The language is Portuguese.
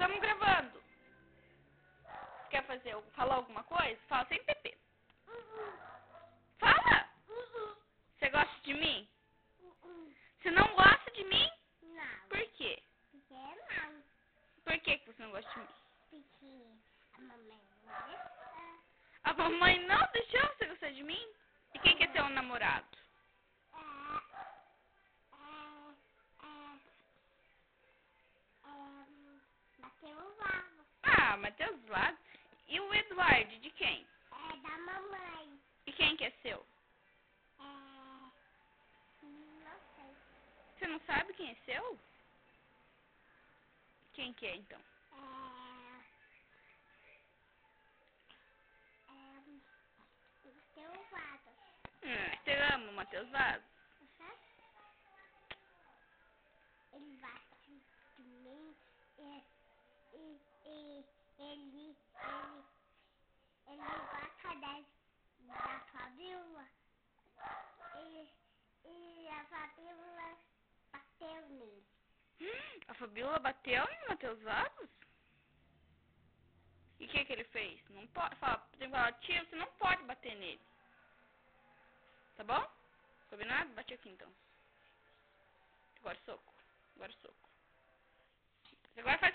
Estamos gravando. Quer falar alguma coisa? Fala sem PP. Fala! Você gosta de mim? Você não gosta de mim? Não. Por quê? Porque não. Por que você não gosta de mim? Porque a mamãe não deixa. A mamãe não deixou você gostar de mim? E quem quer ser um namorado? Bateu o vaso. Ah, Matheus Lago. E o Eduardo, de quem? É da mamãe. E quem que é seu? Não sei. Você não sabe quem é seu? Quem que é, então? Bateu o vaso. Você ama o Matheus Lago? Ele bate de mim e ele gosta da Fabiola e a Fabiola bateu nele. A Fabiola bateu no Matheus Lago? E o que ele fez? Não pode. Tem que falar, tio, você não pode bater nele. Tá bom? Combinado? Bate aqui então. Agora soco. Agora soco. Agora faz